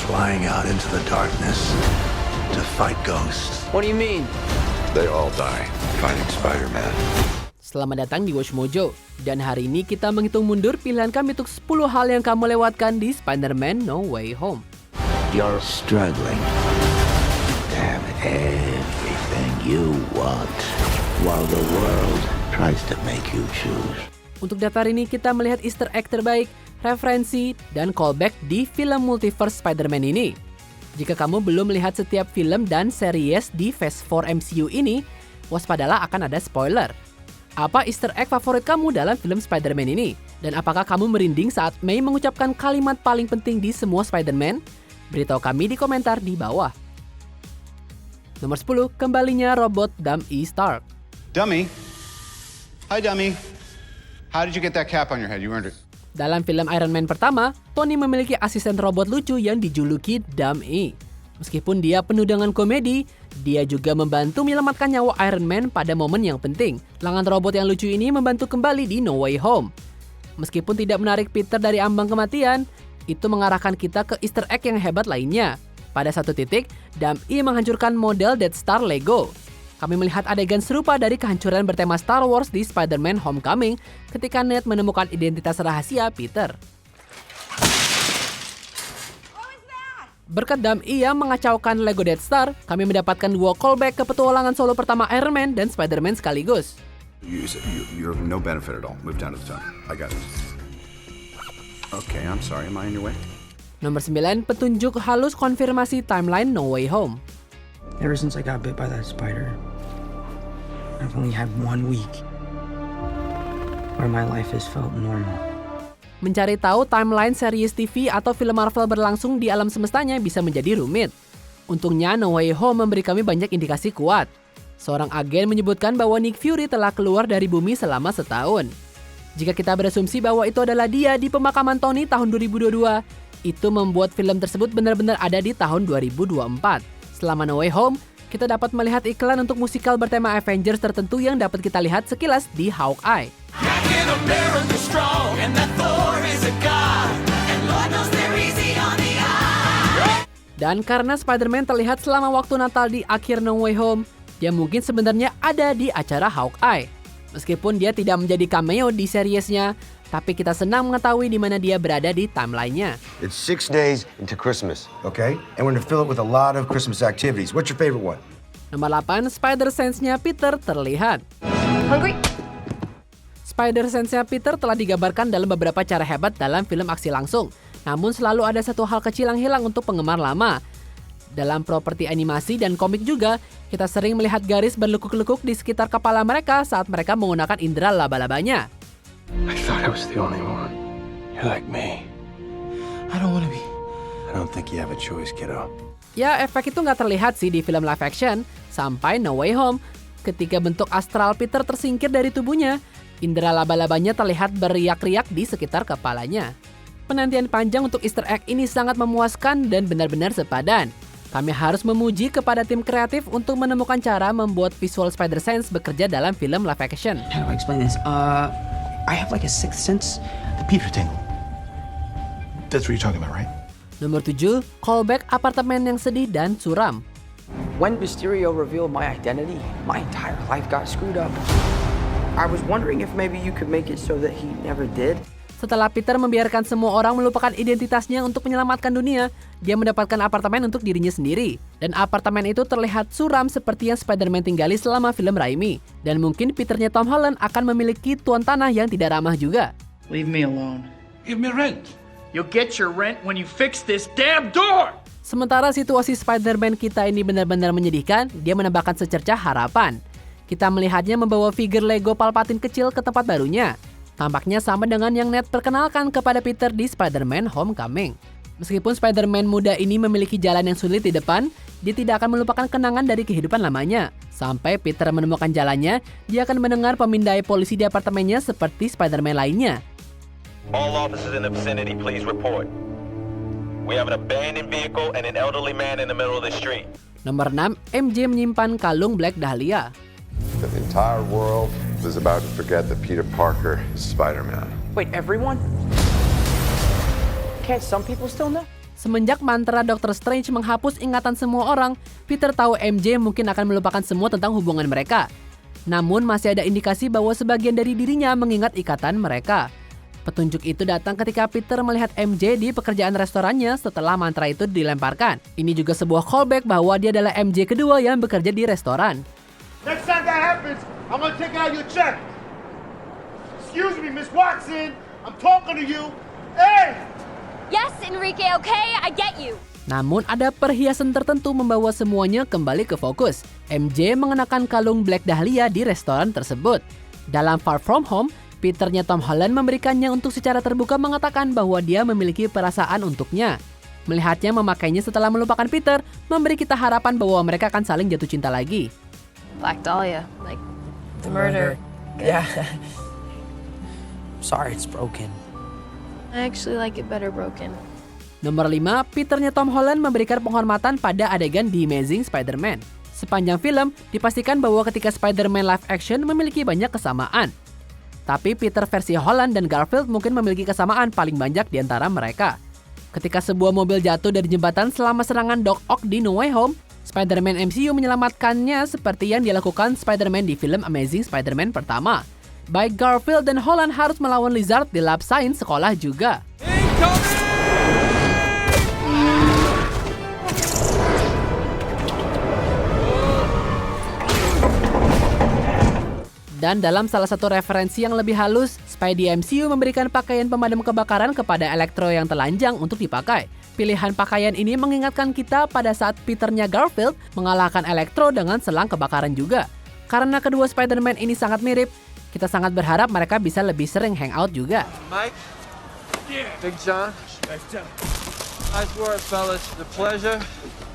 flying out into the darkness to fight ghosts. What do you mean? They all die fighting Spider-Man. Selamat datang di Watch Mojo. Dan hari ini kita menghitung mundur pilihan kami untuk 10 hal yang kamu lewatkan di Spider-Man No Way Home. You're struggling to have everything you want while the world tries to make you choose. Untuk daftar ini kita melihat Easter egg terbaik, referensi, dan callback di film multiverse Spider-Man ini. Jika kamu belum melihat setiap film dan series di Phase 4 MCU ini, waspadalah akan ada spoiler. Apa Easter egg favorit kamu dalam film Spider-Man ini? Dan apakah kamu merinding saat May mengucapkan kalimat paling penting di semua Spider-Man? Beritahu kami di komentar di bawah. Nomor 10, kembalinya robot Dummy Stark. Dummy? Hi, Dummy. How did you get that cap on your head? You earned it. Dalam film Iron Man pertama, Tony memiliki asisten robot lucu yang dijuluki Dummy. Meskipun dia penuh dengan komedi, dia juga membantu menyelamatkan nyawa Iron Man pada momen yang penting. Lengan robot yang lucu ini membantu kembali di No Way Home. Meskipun tidak menarik Peter dari ambang kematian, itu mengarahkan kita ke Easter egg yang hebat lainnya. Pada satu titik, Dummy menghancurkan model Death Star Lego. Kami melihat adegan serupa dari kehancuran bertema Star Wars di Spider-Man Homecoming ketika Ned menemukan identitas rahasia Peter. Berkat Dummy yang mengacaukan Lego Death Star, kami mendapatkan dua callback ke petualangan solo pertama Iron Man dan Spider-Man sekaligus. You're no benefit at all. Move down to the top. I got it. Okay, I'm sorry. Am I in your way? Nomor 9, petunjuk halus konfirmasi timeline No Way Home. Ever since I got bit by that spider, I've only had 1 week where my life has felt normal. Mencari tahu timeline series TV atau film Marvel berlangsung di alam semestanya bisa menjadi rumit. Untungnya No Way Home memberi kami banyak indikasi kuat. Seorang agen menyebutkan bahwa Nick Fury telah keluar dari bumi selama setahun. Jika kita berasumsi bahwa itu adalah dia di pemakaman Tony tahun 2022, itu membuat film tersebut benar-benar ada di tahun 2024. Selama No Way Home, kita dapat melihat iklan untuk musikal bertema Avengers tertentu yang dapat kita lihat sekilas di Hawkeye. Dan karena Spider-Man terlihat selama waktu Natal di akhir No Way Home, dia mungkin sebenarnya ada di acara Hawkeye. Meskipun dia tidak menjadi cameo di seriesnya, tapi kita senang mengetahui di mana dia berada di timeline-nya. It's 6 days into Christmas, okay? And we're gonna fill it with a lot of Christmas activities. What's your favorite one? Nomor 8, Spider-Sense-nya Peter terlihat. Hungry? Spider-Sense-nya Peter telah digambarkan dalam beberapa cara hebat dalam film aksi langsung. Namun selalu ada satu hal kecil yang hilang untuk penggemar lama. Dalam properti animasi dan komik juga, kita sering melihat garis berlekuk-lekuk di sekitar kepala mereka saat mereka menggunakan indera laba-labanya. I thought I was the only one. You're like me. I don't want to be. I don't think you have a choice, kiddo. Ya, efek itu nggak terlihat sih di film live action, sampai No Way Home. Ketika bentuk astral Peter tersingkir dari tubuhnya, indera laba-labanya terlihat beriak-riak di sekitar kepalanya. Penantian panjang untuk Easter egg ini sangat memuaskan dan benar-benar sepadan. Kami harus memuji kepada tim kreatif untuk menemukan cara membuat visual Spider-Sense bekerja dalam film live action. How do I explain this? I have like a sixth sense. The Peter tingle. That's what you're talking about, right? Nomor 7, callback apartemen yang sedih dan suram. When Mysterio revealed my identity, my entire life got screwed up. I was wondering if maybe you could make it so that he never did. Setelah Peter membiarkan semua orang melupakan identitasnya untuk menyelamatkan dunia, dia mendapatkan apartemen untuk dirinya sendiri. Dan apartemen itu terlihat suram seperti yang Spider-Man tinggali selama film Raimi. Dan mungkin Peternya Tom Holland akan memiliki tuan tanah yang tidak ramah juga. Leave me alone. Give me rent. You'll get your rent when you fix this damn door! Sementara situasi Spider-Man kita ini benar-benar menyedihkan, dia menambahkan secercah harapan. Kita melihatnya membawa figur Lego Palpatine kecil ke tempat barunya. Tampaknya sama dengan yang Ned perkenalkan kepada Peter di Spider-Man Homecoming. Meskipun Spider-Man muda ini memiliki jalan yang sulit di depan, dia tidak akan melupakan kenangan dari kehidupan lamanya. Sampai Peter menemukan jalannya, dia akan mendengar pemindai polisi di apartemennya seperti Spider-Man lainnya. All officers in the vicinity, please report. We have an abandoned vehicle and an elderly man in the middle of the street. Nomor 6, MJ menyimpan kalung Black Dahlia. The entire world is about to forget that Peter Parker is Spider-Man. Wait, everyone? Can't some people still know? Semenjak mantra Dr. Strange menghapus ingatan semua orang, Peter tahu MJ mungkin akan melupakan semua tentang hubungan mereka. Namun masih ada indikasi bahwa sebagian dari dirinya mengingat ikatan mereka. Petunjuk itu datang ketika Peter melihat MJ di pekerjaan restorannya setelah mantra itu dilemparkan. Ini juga sebuah callback bahwa dia adalah MJ kedua yang bekerja di restoran. Next time that happens, I'm gonna take out your check. Excuse me, Miss Watson. I'm talking to you. Hey! Yes, Enrique, okay? I get you. Namun ada perhiasan tertentu membawa semuanya kembali ke fokus. MJ mengenakan kalung Black Dahlia di restoran tersebut. Dalam Far From Home, Peternya Tom Holland memberikannya untuk secara terbuka mengatakan bahwa dia memiliki perasaan untuknya. Melihatnya memakainya setelah melupakan Peter, memberi kita harapan bahwa mereka akan saling jatuh cinta lagi. Black Dahlia, like the murder. Yeah. Sorry, it's broken. I actually like it better broken. Nomor 5, Peternya Tom Holland memberikan penghormatan pada adegan The Amazing Spider-Man. Sepanjang film, dipastikan bahwa ketika Spider-Man live action memiliki banyak kesamaan. Tapi Peter versi Holland dan Garfield mungkin memiliki kesamaan paling banyak di antara mereka. Ketika sebuah mobil jatuh dari jembatan selama serangan Doc Ock di No Way Home, Spider-Man MCU menyelamatkannya seperti yang dilakukan Spider-Man di film Amazing Spider-Man pertama. Baik Garfield dan Holland harus melawan Lizard di lab sains sekolah juga. Dan dalam salah satu referensi yang lebih halus, Spidey MCU memberikan pakaian pemadam kebakaran kepada Electro yang telanjang untuk dipakai. Pilihan pakaian ini mengingatkan kita pada saat Peternya Garfield mengalahkan Electro dengan selang kebakaran juga. Karena kedua Spider-Man ini sangat mirip, kita sangat berharap mereka bisa lebih sering hangout juga. Mike, Big John, nice work fellas, the pleasure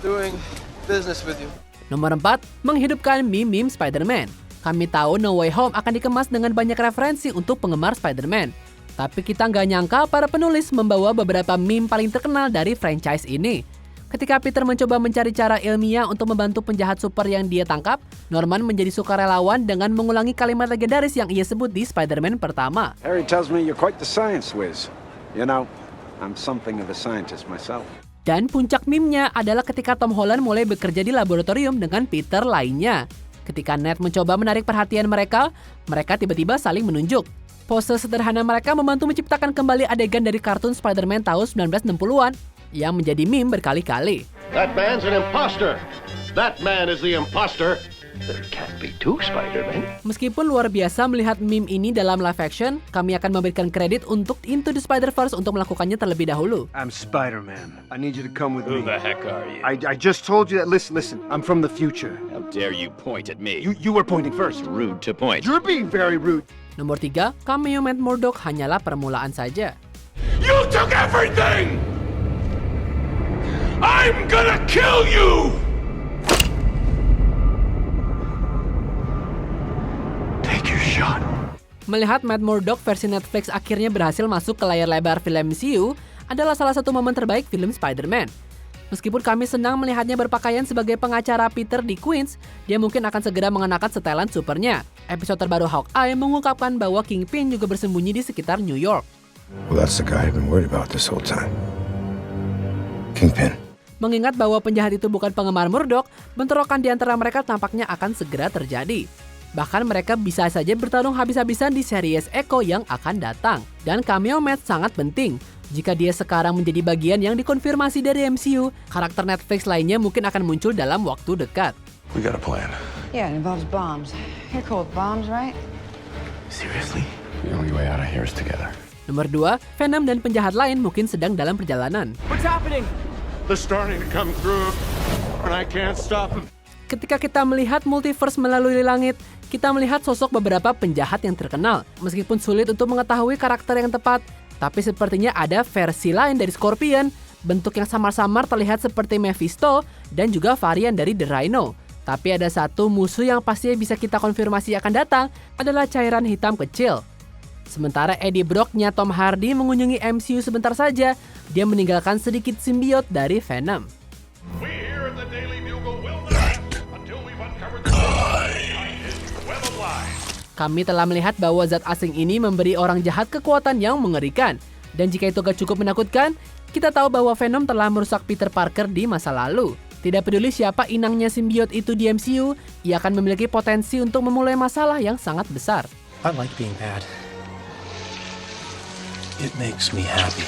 doing business with you. Nomor 4, menghidupkan meme-meme Spider-Man. Kami tahu No Way Home akan dikemas dengan banyak referensi untuk penggemar Spider-Man. Tapi kita nggak nyangka para penulis membawa beberapa meme paling terkenal dari franchise ini. Ketika Peter mencoba mencari cara ilmiah untuk membantu penjahat super yang dia tangkap, Norman menjadi sukarelawan dengan mengulangi kalimat legendaris yang ia sebut di Spider-Man pertama. Harry tells me you're quite the science whiz. You know, I'm something of a scientist myself. Dan puncak meme-nya adalah ketika Tom Holland mulai bekerja di laboratorium dengan Peter lainnya. Ketika Ned mencoba menarik perhatian mereka tiba-tiba saling menunjuk. Pose sederhana mereka membantu menciptakan kembali adegan dari kartun Spider-Man tahun 1960-an yang menjadi meme berkali-kali. That man's an imposter. That man is the imposter. There can't be two Spider-Man. Meskipun luar biasa melihat meme ini dalam live action, kami akan memberikan kredit untuk Into the Spider-Verse untuk melakukannya terlebih dahulu. I'm Spider-Man. I need you to come with me. Who the heck are you? I just told you that. Listen. I'm from the future. How dare you point at me? You were pointing first. Rude to point. You're being very rude. Nomor 3, cameo Matt Murdock hanyalah permulaan saja. You took everything! I'm gonna kill you! Take your shot. Melihat Matt Murdock versi Netflix akhirnya berhasil masuk ke layar lebar film MCU adalah salah satu momen terbaik film Spider-Man. Meskipun kami senang melihatnya berpakaian sebagai pengacara Peter di Queens, dia mungkin akan segera mengenakan setelan supernya. Episode terbaru Hawkeye mengungkapkan bahwa Kingpin juga bersembunyi di sekitar New York. Well, that's the guy I've been worried about this whole time. Kingpin. Mengingat bahwa penjahat itu bukan penggemar Murdock, bentrokan di antara mereka tampaknya akan segera terjadi. Bahkan mereka bisa saja bertarung habis-habisan di series Echo yang akan datang. Dan cameo Matt sangat penting. Jika dia sekarang menjadi bagian yang dikonfirmasi dari MCU, karakter Netflix lainnya mungkin akan muncul dalam waktu dekat. We got a plan. Yeah, it involves bombs. You're cool with bombs, right? Seriously? The only way out of here is together. Nomor 2, Venom dan penjahat lain mungkin sedang dalam perjalanan. What's happening? They're starting to come through, and I can't stop them. Ketika kita melihat multiverse melalui langit, kita melihat sosok beberapa penjahat yang terkenal. Meskipun sulit untuk mengetahui karakter yang tepat, tapi sepertinya ada versi lain dari Scorpion, bentuk yang samar-samar terlihat seperti Mephisto, dan juga varian dari The Rhino. Tapi ada satu musuh yang pasti bisa kita konfirmasi akan datang, adalah cairan hitam kecil. Sementara Eddie Brock-nya Tom Hardy mengunjungi MCU sebentar saja, dia meninggalkan sedikit simbiot dari Venom. Kami telah melihat bahwa zat asing ini memberi orang jahat kekuatan yang mengerikan. Dan jika itu gak cukup menakutkan, Kita tahu bahwa Venom telah merusak Peter Parker di masa lalu. Tidak peduli siapa inangnya simbiot itu di MCU, ia akan memiliki potensi untuk memulai masalah yang sangat besar. I like being bad. It makes me happy.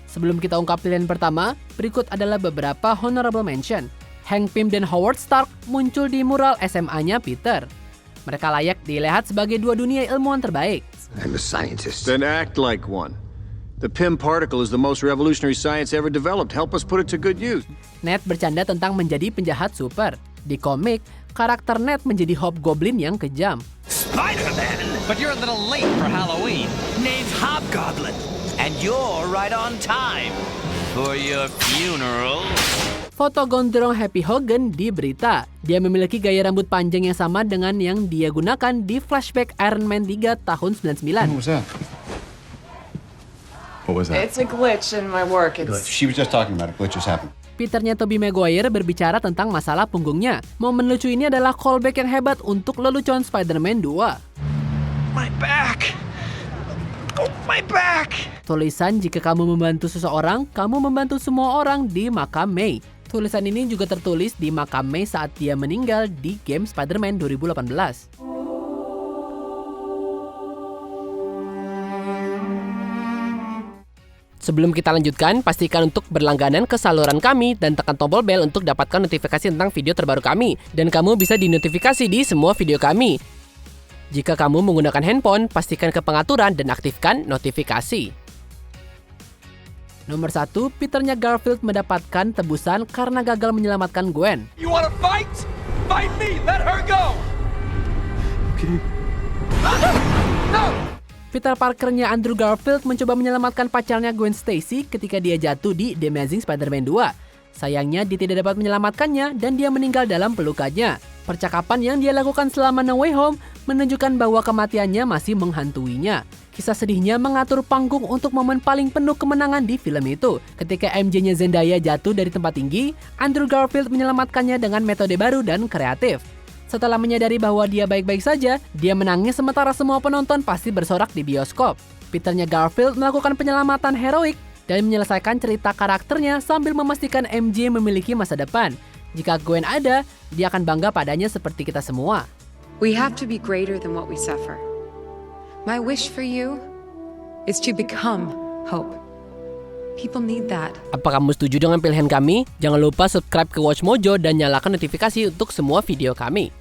Sebelum kita ungkap pilihan pertama, berikut adalah beberapa honorable mention. Hank Pym dan Howard Stark muncul di mural SMA-nya Peter. Mereka layak dilihat sebagai dua dunia ilmuwan terbaik. I'm a scientist. Then act like one. The Pym particle is the most revolutionary science ever developed. Help us put it to good use. Ned bercanda tentang menjadi penjahat super. Di komik, karakter Ned menjadi Hobgoblin yang kejam. Spider-Man! But you're a little late for Halloween. Name's Hobgoblin. And you're right on time for your funeral. Foto gondrong Happy Hogan di berita. Dia memiliki gaya rambut panjang yang sama dengan yang dia gunakan di flashback Iron Man 3 tahun 99. What was that? What was that? It's a glitch in my work. She was just talking about it. Glitches happen. Peternya Tobey Maguire berbicara tentang masalah punggungnya. Momen lucu ini adalah callback yang hebat untuk lelucon Spider-Man 2. My back! Oh, my back! Tulisan jika kamu membantu seseorang, kamu membantu semua orang di makam May. Tulisan ini juga tertulis di makam May saat dia meninggal di game Spider-Man 2018. Sebelum kita lanjutkan, pastikan untuk berlangganan ke saluran kami dan tekan tombol bel untuk dapatkan notifikasi tentang video terbaru kami. Dan kamu bisa dinotifikasi di semua video kami. Jika kamu menggunakan handphone, pastikan ke pengaturan dan aktifkan notifikasi. Nomor 1, Peternya Garfield mendapatkan tebusan karena gagal menyelamatkan Gwen. You wanna fight? Fight me! Let her go! Okay. No! Peter Parkernya Andrew Garfield mencoba menyelamatkan pacarnya Gwen Stacy ketika dia jatuh di The Amazing Spider-Man 2. Sayangnya dia tidak dapat menyelamatkannya dan dia meninggal dalam pelukannya. Percakapan yang dia lakukan selama No Way Home menunjukkan bahwa kematiannya masih menghantuinya. Kisah sedihnya mengatur panggung untuk momen paling penuh kemenangan di film itu. Ketika MJ-nya Zendaya jatuh dari tempat tinggi, Andrew Garfield menyelamatkannya dengan metode baru dan kreatif. Setelah menyadari bahwa dia baik-baik saja, dia menangis sementara semua penonton pasti bersorak di bioskop. Peternya Garfield melakukan penyelamatan heroik dan menyelesaikan cerita karakternya sambil memastikan MJ memiliki masa depan. Jika Gwen ada, dia akan bangga padanya seperti kita semua. We have to be greater than what we suffer. My wish for you is to become hope. People need that. Apa kamu setuju dengan pilihan kami? Jangan lupa subscribe ke Watch Mojo dan nyalakan notifikasi untuk semua video kami.